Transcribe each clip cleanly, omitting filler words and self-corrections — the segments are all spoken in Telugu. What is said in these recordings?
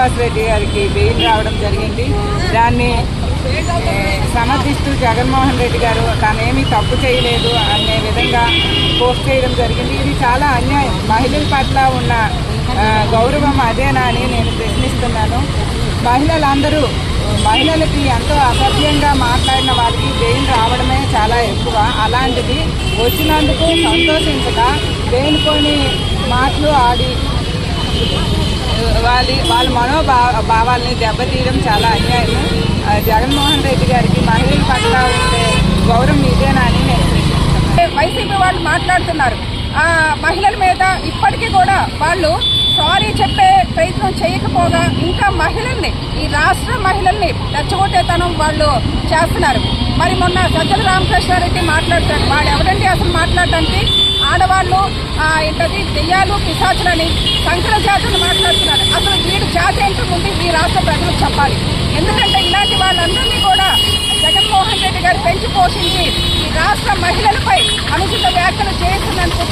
శ్రీనివాస్ రెడ్డి గారికి బెయిల్ రావడం జరిగింది. దాన్ని సమర్థిస్తూ జగన్మోహన్ రెడ్డి గారు తానేమీ తప్పు చేయలేదు అనే విధంగా పోస్ట్ చేయడం జరిగింది. ఇది చాలా అన్యాయం. మహిళల పట్ల ఉన్న గౌరవం అదేనా అని నేను ప్రశ్నిస్తున్నాను. మహిళలకి ఎంతో అసభ్యంగా మాట్లాడిన వారికి బెయిల్ రావడమే చాలా ఎక్కువ. అలాంటిది వచ్చినందుకు సంతోషించగా లేనిపోని మాటలు ఆడి వాళ్ళ మనోభావాల్ని దెబ్బతీయడం చాలా అన్యాయం. జగన్మోహన్ రెడ్డి గారికి మహిళల పట్ల ఉండే గౌరవం ఇదేనా అని నేను ప్రశ్నిస్తున్నాను. వైసీపీ వాళ్ళు మాట్లాడుతున్నారు మహిళల మీద. ఇప్పటికీ కూడా వాళ్ళు సారీ చెప్పే ప్రయత్నం చేయకపోగా ఇంకా మహిళల్ని, ఈ రాష్ట్ర మహిళల్ని రెచ్చగొట్టేతనం వాళ్ళు చేస్తున్నారు. మరి మొన్న సజ్జల రామకృష్ణారెడ్డి మాట్లాడతారు. వాళ్ళు ఎవరండి అసలు మాట్లాడడానికి? ఆడవాళ్ళు ఏంటది దెయ్యాలు పిశాచులని సంకర జాతులు మాట్లాడుతున్నారు. అసలు వీడు జాతి ఏంటో ముందు ఈ రాష్ట్ర ప్రజలకు చెప్పాలి. ఎందుకంటే ఇలాంటి వాళ్ళందరినీ కూడా జగన్మోహన్ రెడ్డి గారు పెంచి పోషించి ఈ రాష్ట్ర మహిళలపై అనుచిత వ్యాఖ్యలు చేస్తున్నందుకు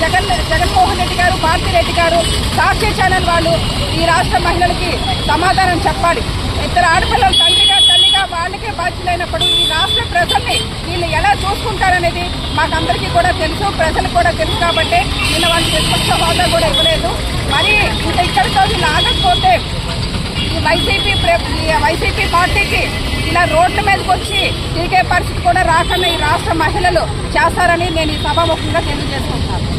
జగన్మోహన్ రెడ్డి గారు, భారతిరెడ్డి గారు, సాక్షి ఛానల్ వాళ్ళు ఈ రాష్ట్ర మహిళలకి సమాధానం చెప్పాలి. ఇద్దరు ఆడపిల్లలు తల్లిగా వాళ్ళకే బాధ్యులైనప్పుడు ఈ రాష్ట్ర ప్రజల్ని వీళ్ళు ఎలా చూసుకుంటారనేది మాకందరికీ కూడా తెలుసు, ప్రజలకు కూడా తెలుసు. కాబట్టి నిన్న వాళ్ళు ప్రతిపక్ష హోదా కూడా ఇవ్వలేదు. మరి ఇంకా ఇక్కడితో వీళ్ళు ఆగకపోతే ఈ వైసీపీ పార్టీకి ఇలా రోడ్ల మీదకి వచ్చి తిరిగే పరిస్థితి కూడా రాకుండా ఈ రాష్ట్ర మహిళలు చేస్తారని నేను ఈ సభాముఖంగా తెలియజేసుకుంటున్నాను.